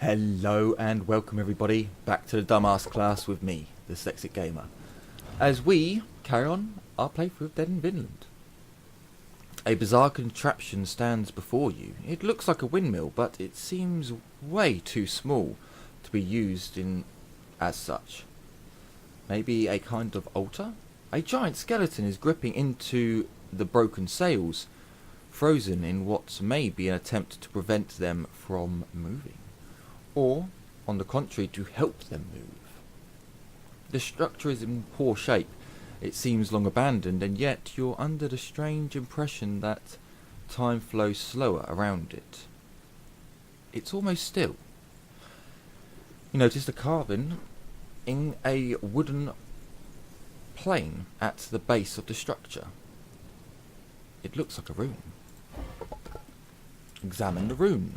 Hello and welcome everybody back to the Dumbass class with me, the Dyslexic Gamer, as we carry on our playthrough of Dead in Vinland. A bizarre contraption stands before you. It looks like a windmill, but it seems way too small to be used in as such. Maybe a kind of altar? A giant skeleton is gripping into the broken sails, frozen in what may be an attempt to prevent them from moving. Or, on the contrary, to help them move. The structure is in poor shape. It seems long abandoned, and yet you're under the strange impression that time flows slower around it. It's almost still. You notice the carving in a wooden plane at the base of the structure. It looks like a rune. Examine the rune.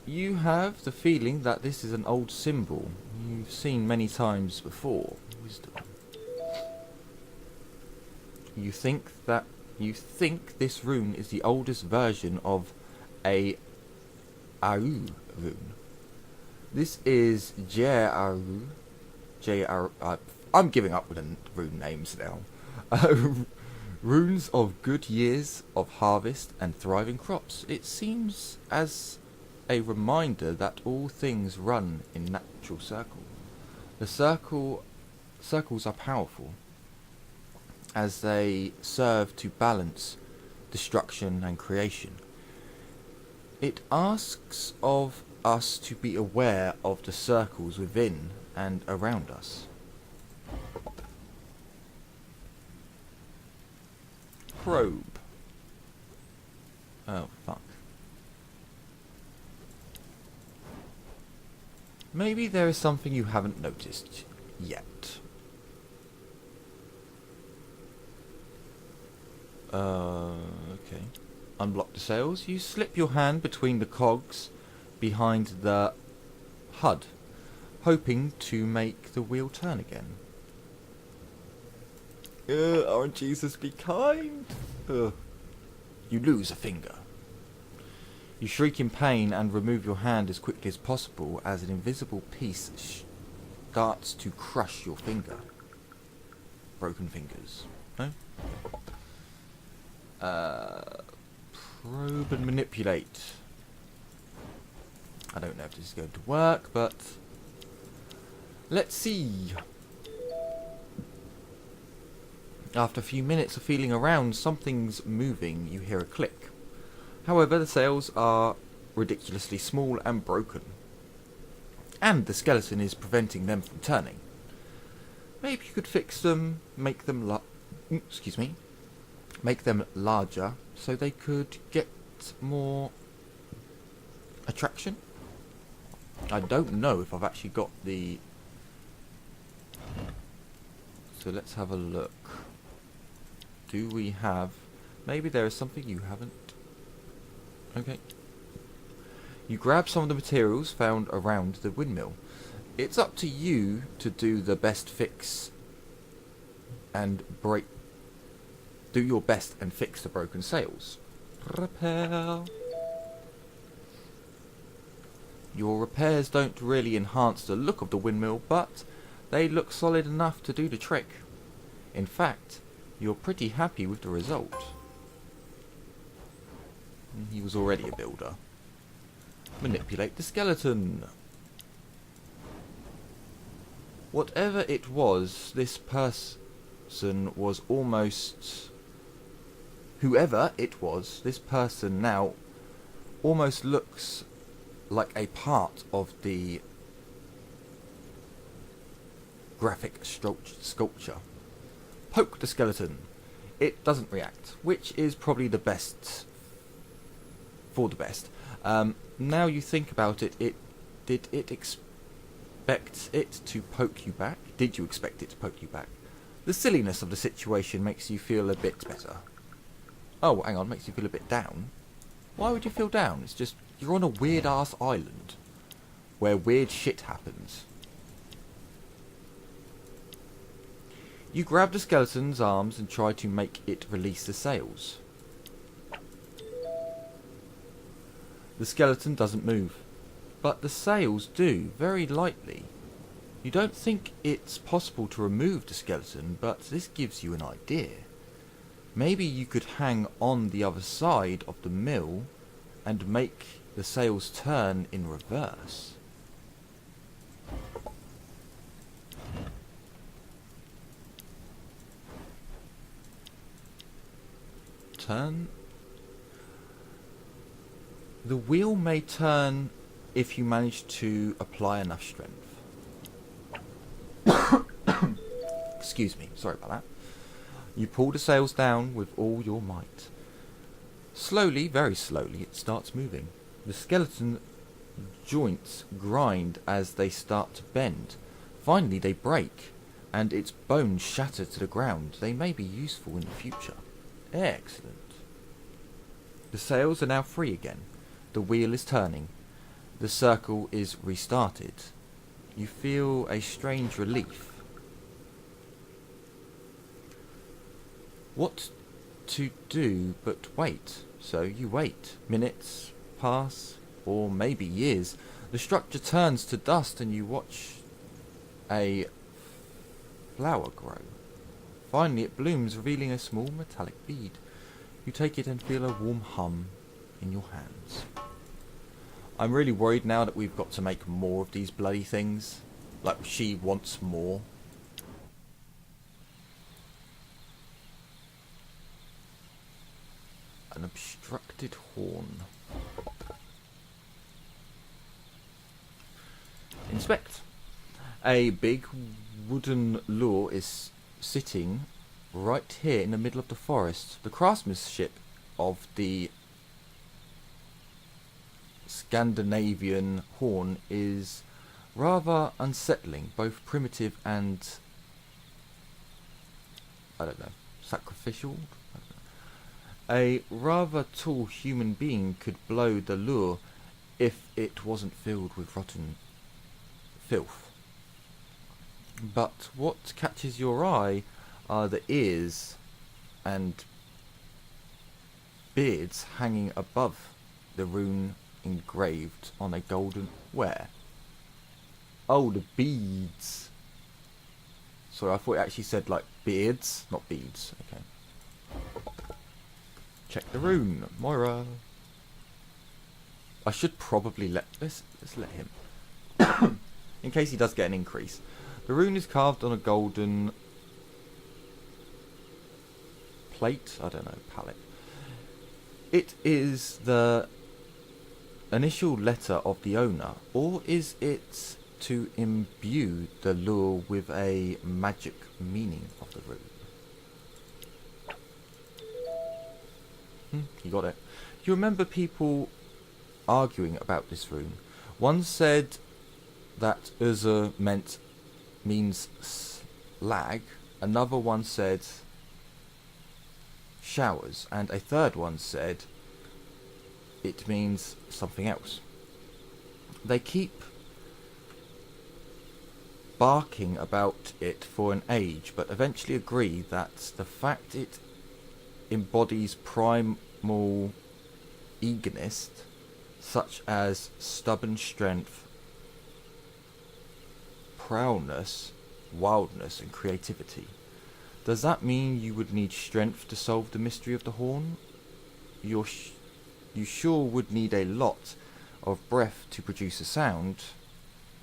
You have the feeling that this is an old symbol you've seen many times before. Wisdom. You think this rune is the oldest version of a Au rune. This is J-Au. I'm giving up with the rune names now. Runes of good years of harvest and thriving crops. It seems as a reminder that all things run in natural circle. The circles are powerful as they serve to balance destruction and creation. It asks of us to be aware of the circles within and around us. Probe. Oh, fuck. Maybe there is something you haven't noticed yet. Okay. Unblock the sails. You slip your hand between the cogs behind the HUD, hoping to make the wheel turn again. Aren't Jesus be kind? You lose a finger. You shriek in pain and remove your hand as quickly as possible as an invisible piece starts to crush your finger. Broken fingers. No? Probe and manipulate. I don't know if this is going to work, but let's see. After a few minutes of feeling around, something's moving. You hear a click. However, the sails are ridiculously small and broken, and the skeleton is preventing them from turning. Maybe you could fix them, make them larger so they could get more attraction. I don't know if I've actually got the... So let's have a look. Do we have... Maybe there is something you haven't... Okay. You grab some of the materials found around the windmill. It's up to you to do the best fix and do your best and fix the broken sails. Repair. Your repairs don't really enhance the look of the windmill, but they look solid enough to do the trick. In fact, you're pretty happy with the result. He was already a builder. Manipulate the skeleton. Whatever it was, this person was almost... Whoever it was, this person now almost looks like a part of the graphic sculpture. Poke the skeleton. It doesn't react, which is probably the best... for the best. Now you think about it, did it expect it to poke you back? Did you expect it to poke you back? The silliness of the situation makes you feel a bit better. Oh, hang on, makes you feel a bit down. Why would you feel down? It's just, you're on a weird ass island where weird shit happens. You grab the skeleton's arms and try to make it release the sails. The skeleton doesn't move, but the sails do, very lightly. You don't think it's possible to remove the skeleton, but this gives you an idea. Maybe you could hang on the other side of the mill and make the sails turn in reverse. Turn. The wheel may turn if you manage to apply enough strength. Excuse me, sorry about that. You pull the sails down with all your might. Slowly, very slowly, it starts moving. The skeleton joints grind as they start to bend. Finally they break, and its bones shatter to the ground. They may be useful in the future. Excellent. The sails are now free again. The wheel is turning. The circle is restarted. You feel a strange relief. What to do but wait? So you wait. Minutes pass, or maybe years. The structure turns to dust and you watch a flower grow. Finally it blooms, revealing a small metallic bead. You take it and feel a warm hum in your hands. I'm really worried now that we've got to make more of these bloody things. Like, she wants more. An obstructed horn. Inspect. A big wooden lure is sitting right here in the middle of the forest. The craftsmanship of the Scandinavian horn is rather unsettling, both primitive and, I don't know, sacrificial? I don't know. A rather tall human being could blow the lure if it wasn't filled with rotten filth. But what catches your eye are the ears and beards hanging above the rune engraved on a golden where? Oh, the beads. Sorry, I thought it actually said like beards, not beads. Okay. Check the rune, Moira. I should probably let's let him. In case he does get an increase. The rune is carved on a golden plate. I don't know, palette. It is the initial letter of the owner, or is it to imbue the lure with a magic meaning of the rune? You got it. You remember people arguing about this rune. One said that Urza means slag, another one said showers, and a third one said it means something else. They keep barking about it for an age, but eventually agree that the fact it embodies primal eagerness, such as stubborn strength, prowess, wildness, and creativity. Does that mean you would need strength to solve the mystery of the horn? You sure would need a lot of breath to produce a sound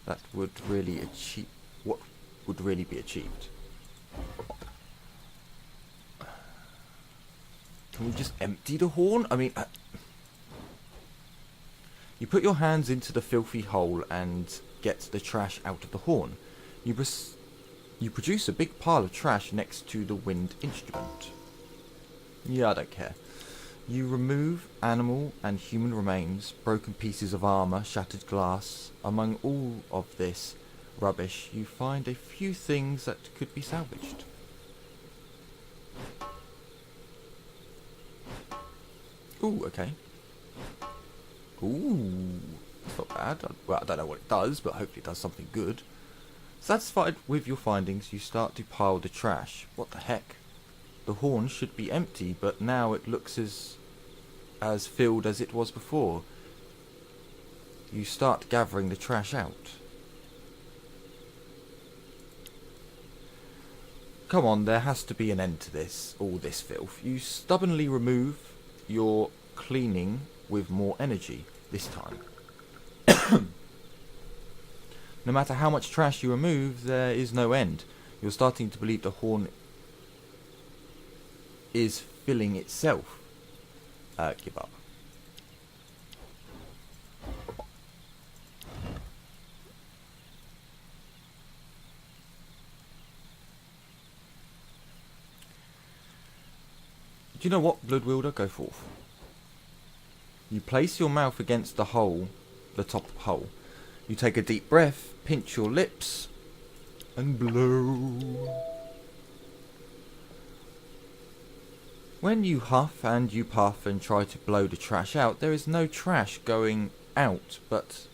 that would really achieve what would really be achieved. Can we just empty the horn? I mean, you put your hands into the filthy hole and get the trash out of the horn. You produce a big pile of trash next to the wind instrument. Yeah, I don't care. You remove animal and human remains, broken pieces of armour, shattered glass. Among all of this rubbish, you find a few things that could be salvaged. Ooh, okay. Ooh, that's not bad. Well, I don't know what it does, but hopefully it does something good. Satisfied with your findings, you start to pile the trash. What the heck? The horn should be empty, but now it looks as filled as it was before. you start gathering the trash out. Come on, there has to be an end to this, all this filth. You stubbornly remove your cleaning with more energy this time. No matter how much trash you remove, there is no end. You're starting to believe the horn is filling itself. Give up. Do you know what, Blood Wielder? Go forth. You place your mouth against the hole, the top hole. You take a deep breath, pinch your lips, and blow. When you huff and you puff and try to blow the trash out, there is no trash going out, but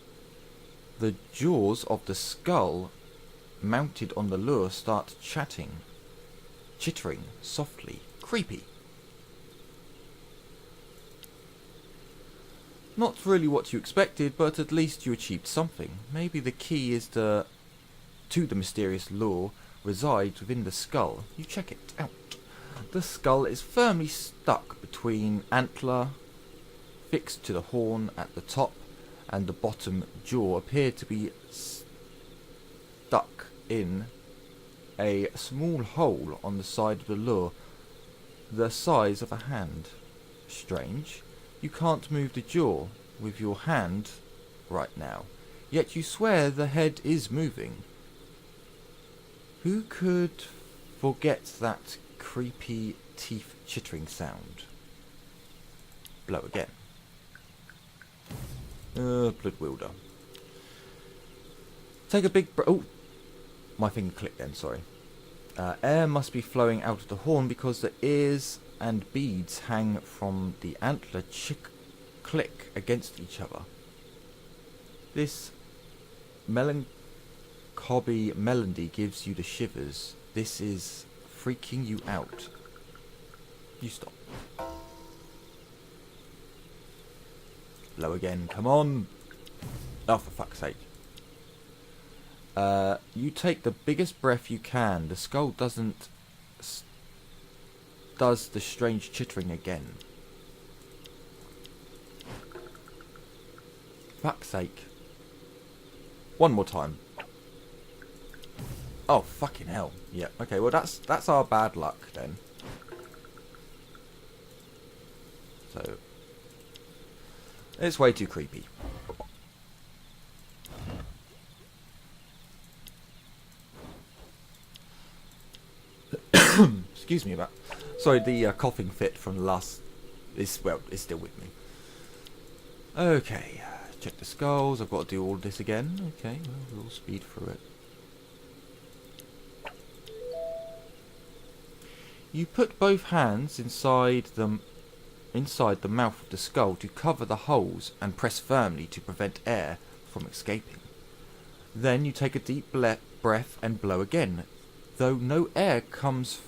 the jaws of the skull mounted on the lure start chittering softly. Creepy. Not really what you expected, but at least you achieved something. Maybe the key is to the mysterious lure resides within the skull. You check it out. The skull is firmly stuck between antler, fixed to the horn at the top, and the bottom jaw appear to be stuck in a small hole on the side of the lure, the size of a hand. Strange. You can't move the jaw with your hand right now, yet you swear the head is moving. Who could forget that creepy teeth chittering sound? Blow again. Blood Wielder. Take a big oh, my finger clicked then, sorry. Air must be flowing out of the horn because the ears and beads hang from the antler click against each other. This melancholy melody gives you the shivers. This is freaking you out. You stop. Blow again, come on. Oh, for fuck's sake. You take the biggest breath you can. The skull does the strange chittering again. Fuck's sake. One more time. Oh, fucking hell. Yeah, okay, well that's our bad luck then. So it's way too creepy. Excuse me about. Sorry, the coughing fit from the last is still with me. Okay, check the skulls. I've got to do all this again. Okay, well, we'll speed through it. You put both hands inside the mouth of the skull to cover the holes and press firmly to prevent air from escaping. Then you take a deep breath and blow again. Though no air comes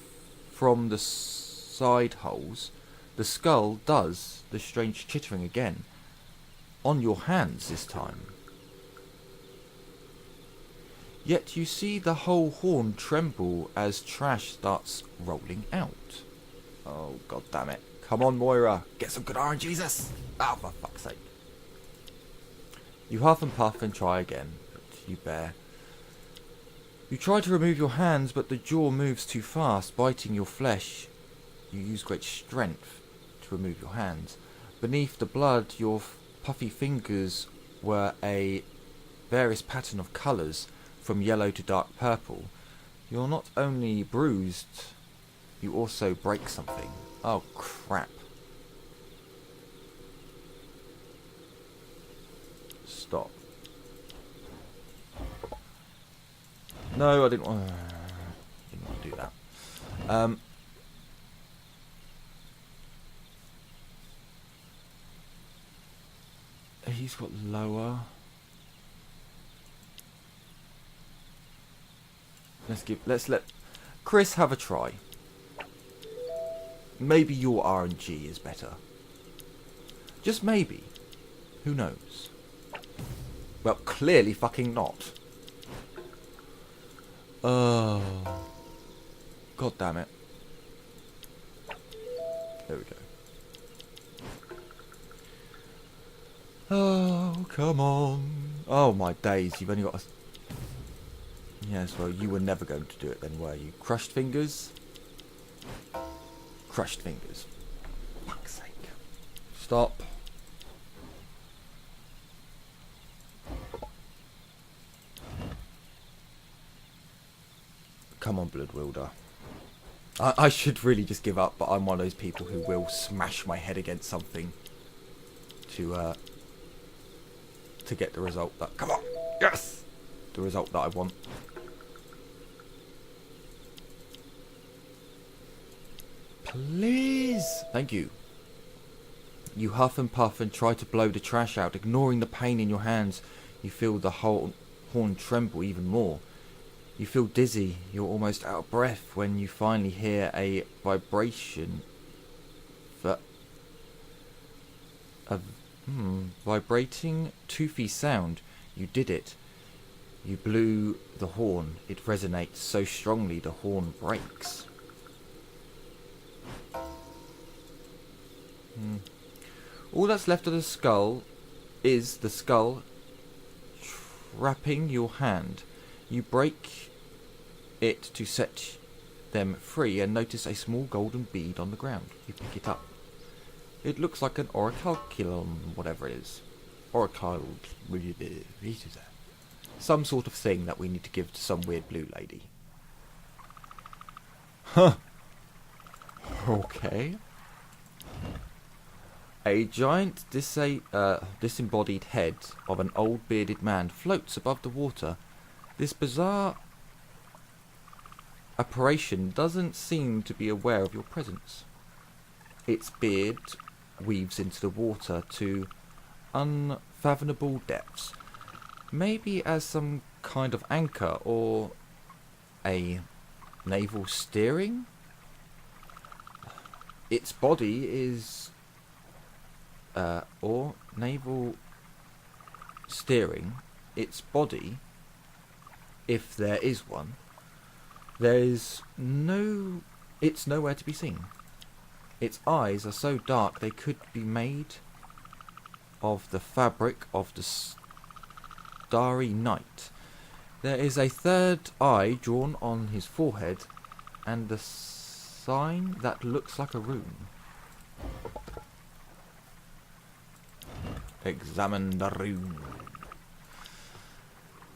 from the side holes, the skull does the strange chittering again. On your hands this time. Yet you see the whole horn tremble as trash starts rolling out. Oh, god damn it. Come on, Moira. Get some good iron, Jesus. Oh, for fuck's sake. You huff and puff and try again, but you bear. You try to remove your hands, but the jaw moves too fast, biting your flesh. You use great strength to remove your hands. Beneath the blood, your puffy fingers were a various pattern of colours, from yellow to dark purple. You're not only bruised, you also break something. Oh, crap. Stop. No, I didn't want to do that. He's got lower. Let's let Chris have a try. Maybe your RNG is better. Just maybe. Who knows? Well, clearly fucking not. Oh. God damn it. There we go. Oh, come on. Oh, my days. You've only got a... Yes, well, you were never going to do it then, were you? Crushed fingers? Crushed fingers. Fuck's sake. Stop. Come on, Blood Wielder. I should really just give up, but I'm one of those people who will smash my head against something to get the result that... Come on! Yes! The result that I want. Please! Thank you. You huff and puff and try to blow the trash out, ignoring the pain in your hands. You feel the whole horn tremble even more. You feel dizzy. You're almost out of breath when you finally hear a vibration. Vibrating, toothy sound. You did it. You blew the horn. It resonates so strongly the horn breaks. All that's left of the skull is the skull trapping your hand. You break it to set them free and notice a small golden bead on the ground. You pick it up. It looks like an oraculum, whatever it is. Oracle... Some sort of thing that we need to give to some weird blue lady. Huh. Okay. A giant disembodied head of an old bearded man floats above the water. This bizarre apparition doesn't seem to be aware of your presence. Its beard weaves into the water to unfathomable depths, maybe as some kind of anchor or a naval steering. Its body is or naval steering. Its body, if there is one, it's nowhere to be seen. Its eyes are so dark they could be made of the fabric of the starry night. There is a third eye drawn on his forehead and the sign that looks like a rune. Examine the rune.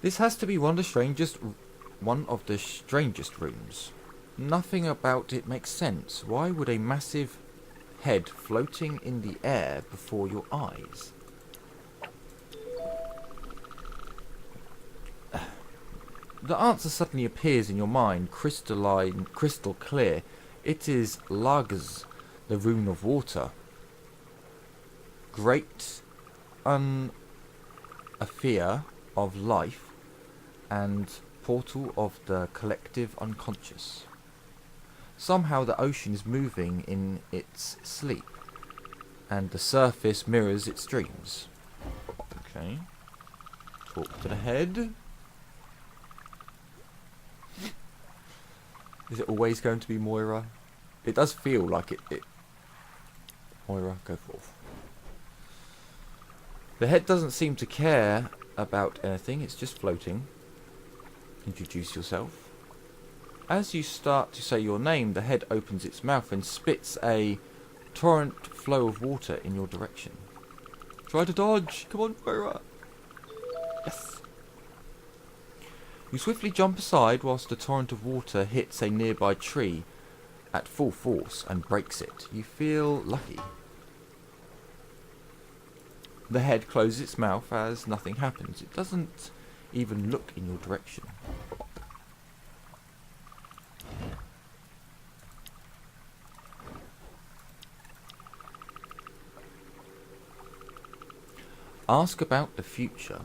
This has to be one of the strangest runes. Nothing about it makes sense. Why would a massive head floating in the air before your eyes? The answer suddenly appears in your mind, crystal clear. It is Lagz, the rune of water. Great unafear of life and portal of the collective unconscious. Somehow the ocean is moving in its sleep, and the surface mirrors its dreams. Okay. Talk to the head. Is it always going to be Moira? It does feel like it. Moira, go forth. The head doesn't seem to care about anything, it's just floating. Introduce yourself. As you start to say your name, the head opens its mouth and spits a torrent flow of water in your direction. Try to dodge! Come on, Moira! Yes! You swiftly jump aside whilst the torrent of water hits a nearby tree at full force and breaks it. You feel lucky. The head closes its mouth as nothing happens. It doesn't even look in your direction. Ask about the future.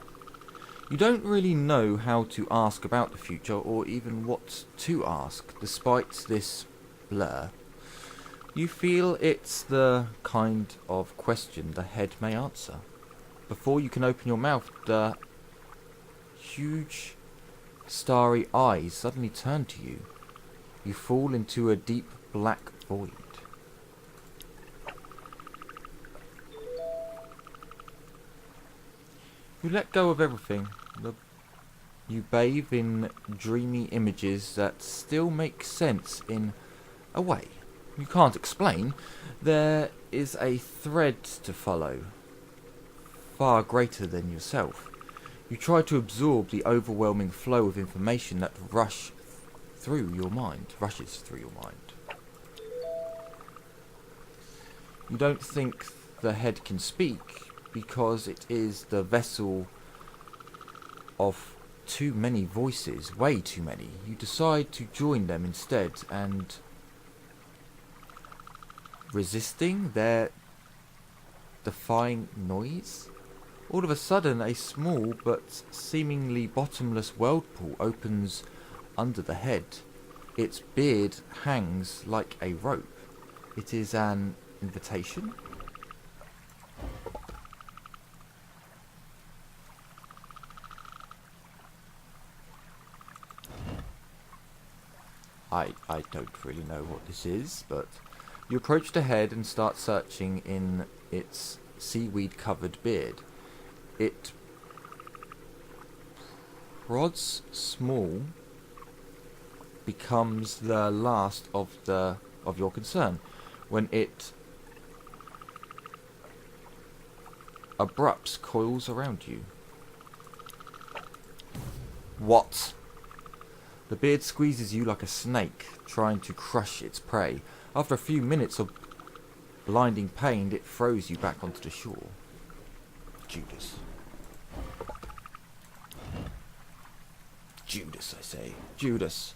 You don't really know how to ask about the future or even what to ask, despite this blur. You feel it's the kind of question the head may answer. Before you can open your mouth, the huge starry eyes suddenly turn to you. You fall into a deep black void. You let go of everything. You bathe in dreamy images that still make sense in a way you can't explain. There is a thread to follow, far greater than yourself. You try to absorb the overwhelming flow of information that rushes through your mind. You don't think the head can speak because it is the vessel of too many voices, way too many. You decide to join them instead, and resisting their defying noise, all of a sudden a small but seemingly bottomless whirlpool opens under the head. Its beard hangs like a rope. It is an invitation. I don't really know what this is, but you approach the head and start searching in its seaweed-covered beard. It prods small, becomes the last of your concern, when it abrupts coils around you. What? The beard squeezes you like a snake, trying to crush its prey. After a few minutes of blinding pain, it throws you back onto the shore. Judas. Judas, I say. Judas.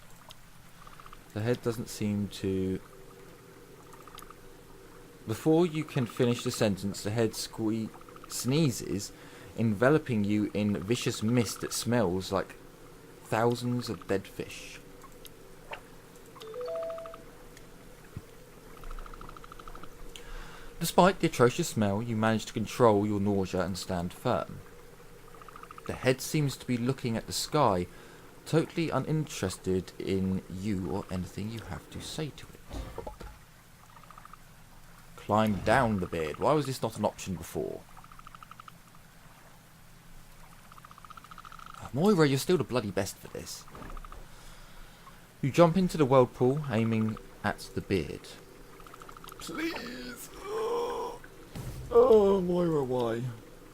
The head doesn't seem to... Before you can finish the sentence, the head sneezes, enveloping you in vicious mist that smells like thousands of dead fish. Despite the atrocious smell, you manage to control your nausea and stand firm. The head seems to be looking at the sky, totally uninterested in you or anything you have to say to it. Climb down the beard. Why was this not an option before? Moira, you're still the bloody best for this. You jump into the whirlpool, aiming at the beard. Please! Oh, Moira, why?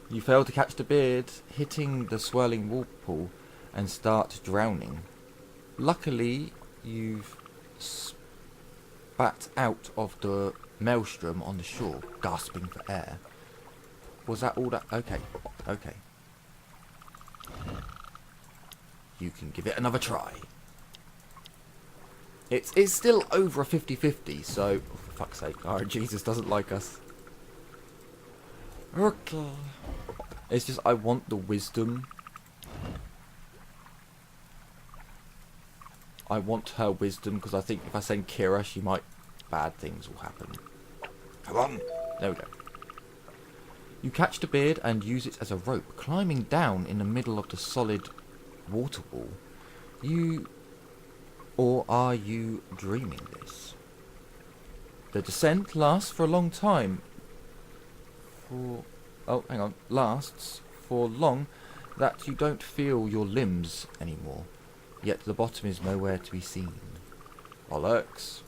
You fail to catch the beard, hitting the swirling whirlpool, and start drowning. Luckily, you've spat out of the maelstrom on the shore, gasping for air. Was that all that? Okay. You can give it another try. It's still over a 50-50, so... Oh, for fuck's sake. Oh, Jesus doesn't like us. Okay. It's just, I want the wisdom. I want her wisdom, because I think if I send Kira, bad things will happen. Come on. There we go. You catch the beard and use it as a rope, climbing down in the middle of the solid water wall. Or are you dreaming this? The descent lasts for a long time. Lasts for long that you don't feel your limbs anymore. Yet the bottom is nowhere to be seen. Bollocks.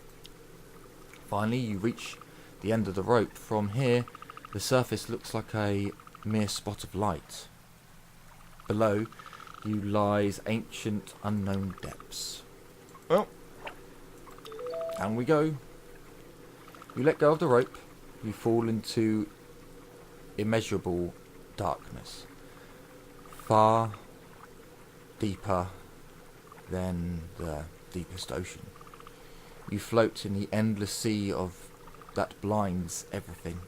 Finally, you reach the end of the rope. From here, the surface looks like a mere spot of light. Below you lies ancient unknown depths. Well, and we go. You let go of the rope. You fall into immeasurable darkness. Far deeper than the deepest ocean. You float in the endless sea of that blinds everything.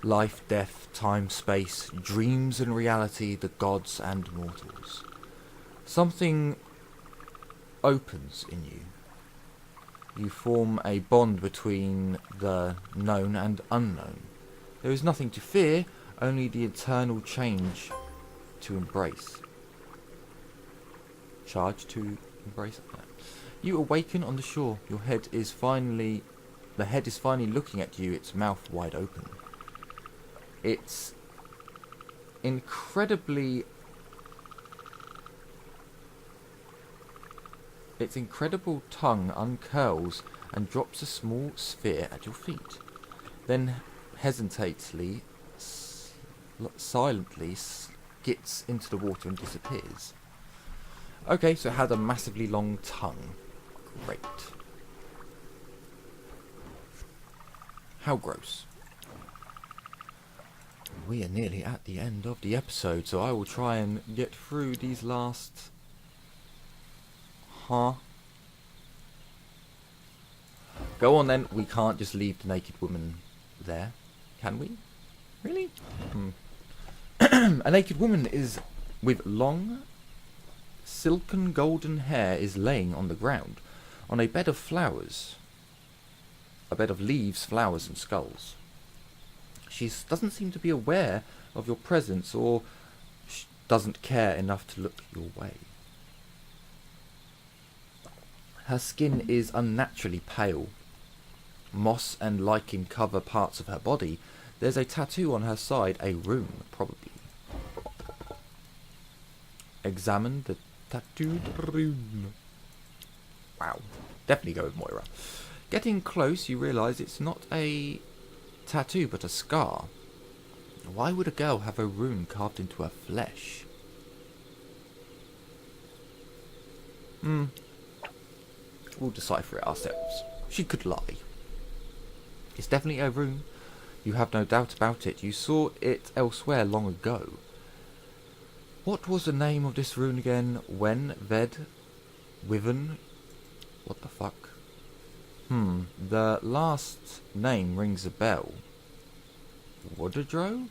Life, death, time, space, dreams and reality, the gods and mortals. Something opens in you. You form a bond between the known and unknown. There is nothing to fear, only the eternal change to embrace. charge to embrace that. You awaken on the shore. The head is finally looking at you, its mouth wide open. Its incredible tongue uncurls and drops a small sphere at your feet. Then hesitantly, silently skids into the water and disappears. Okay, so it had a massively long tongue. Great. How gross. We are nearly at the end of the episode, so I will try and get through these last... Go on then, we can't just leave the naked woman there, can we? Really? A naked woman is with long, silken golden hair is laying on the ground, on a bed of flowers. A bed of leaves, flowers and skulls. She doesn't seem to be aware of your presence, or doesn't care enough to look your way. Her skin is unnaturally pale. Moss and lichen cover parts of her body. There's a tattoo on her side, a rune, probably. Examine the tattooed rune. Wow. Definitely go with Moira. Getting close, you realise it's not a tattoo, but a scar. Why would a girl have a rune carved into her flesh? We'll decipher it ourselves. She could lie. It's definitely a rune. You have no doubt about it. You saw it elsewhere long ago. What was the name of this rune again? Wyvern? What the fuck? The last name rings a bell. Wodadro?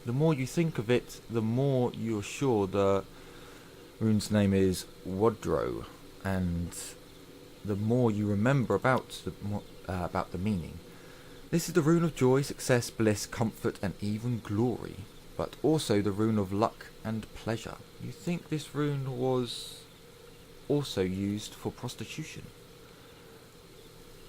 The more you think of it, the more you're sure the rune's name is Wodro, and the more you remember about the meaning. This is the rune of joy, success, bliss, comfort, and even glory, but also the rune of luck and pleasure. You think this rune was also used for prostitution.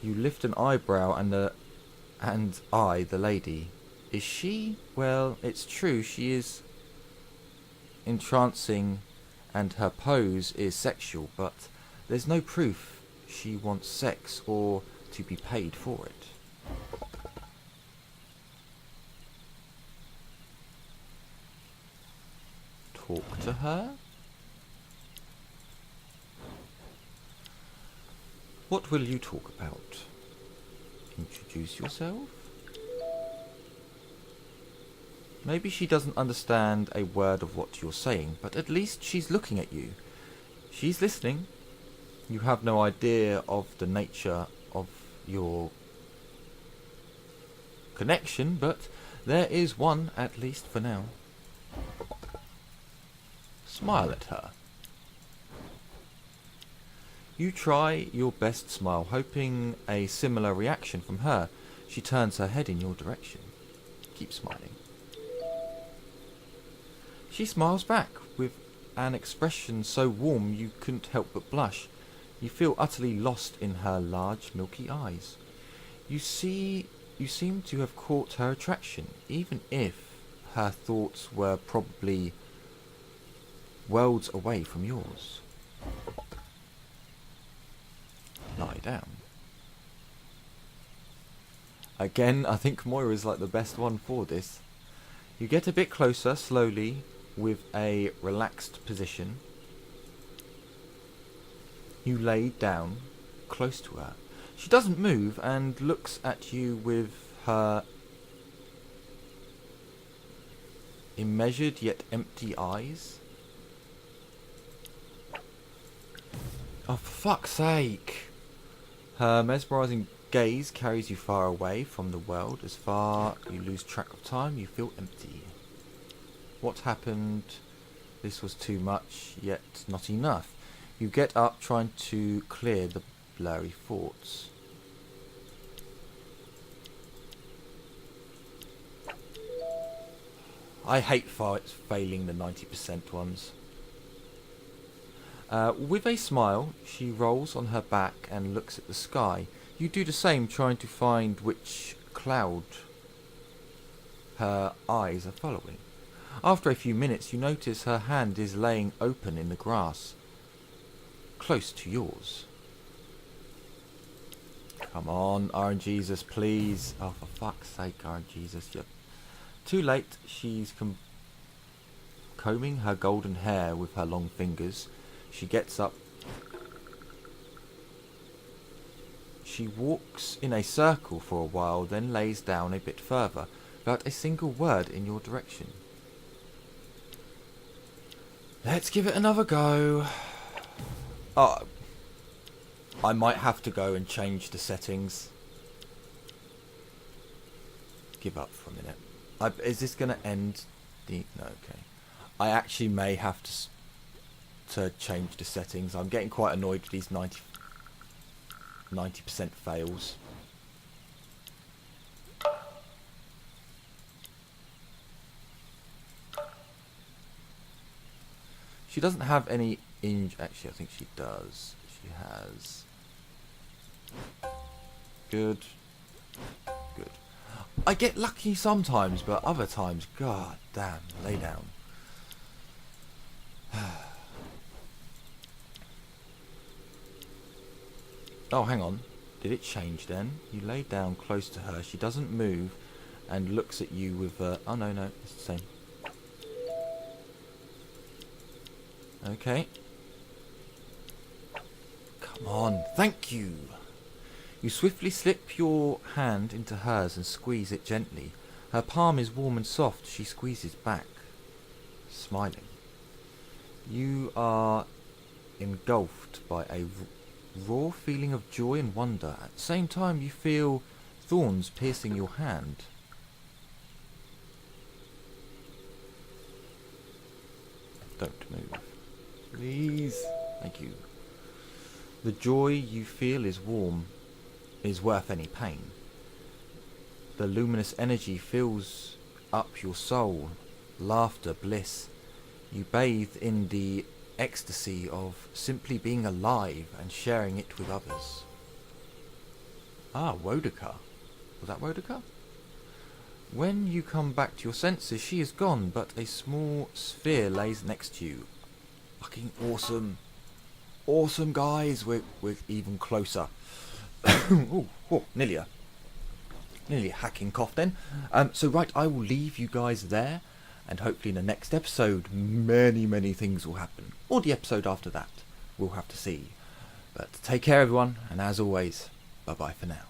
You lift an eyebrow and eye the lady. Is she? Well, it's true, she is entrancing and her pose is sexual, but there's no proof she wants sex or to be paid for it. Talk to her? What will you talk about? Introduce yourself? Maybe she doesn't understand a word of what you're saying, but at least she's looking at you. She's listening. You have no idea of the nature of your connection, but there is one, at least for now. Smile at her. You try your best smile, hoping a similar reaction from her. She turns her head in your direction. Keep smiling. She smiles back with an expression so warm you couldn't help but blush. You feel utterly lost in her large, milky eyes. You seem to have caught her attraction, even if her thoughts were probably worlds away from yours. Lie down. Again, I think Moira's like the best one for this. You get a bit closer, slowly, with a relaxed position. You lay down close to her. She doesn't move and looks at you with her immeasured yet empty eyes. Oh, for fuck's sake! Her mesmerising gaze carries you far away from the world. As far you lose track of time, you feel empty. What happened? This was too much, yet not enough. You get up, trying to clear the blurry thoughts. I hate failing the 90% ones. With a smile, she rolls on her back and looks at the sky. You do the same, trying to find which cloud her eyes are following. After a few minutes, you notice her hand is laying open in the grass, close to yours. Come on, RNGesus, please. Oh, for fuck's sake, RNGesus. Yep. Too late. She's combing her golden hair with her long fingers. She gets up. She walks in a circle for a while, then lays down a bit further, without a single word in your direction. Let's give it another go. Oh, I might have to go and change the settings. Give up for a minute. Is this going to end the... No, okay. I actually may have to change the settings. I'm getting quite annoyed with these 90% fails. She doesn't have any actually, I think she does. She has... Good. Good. I get lucky sometimes, but other times, god damn, lay down. Oh, hang on. Did it change then? You lay down close to her. She doesn't move and looks at you with a... Oh, no, no. It's the same. Okay. Come on. Thank you. You swiftly slip your hand into hers and squeeze it gently. Her palm is warm and soft. She squeezes back, smiling. You are engulfed by a raw feeling of joy and wonder. At the same time, you feel thorns piercing your hand. Don't move. Please. Thank you. The joy you feel is worth any pain. The luminous energy fills up your soul. Laughter, bliss. You bathe in the ecstasy of simply being alive and sharing it with others. Ah, Wodaka. Was that Wodaka? When you come back to your senses, she is gone, but a small sphere lays next to you. Fucking awesome. Awesome, guys. We're even closer. Ooh, nearly a hacking cough then. So right, I will leave you guys there. And hopefully in the next episode, many things will happen. Or the episode after that. We'll have to see. But take care, everyone. And as always, bye-bye for now.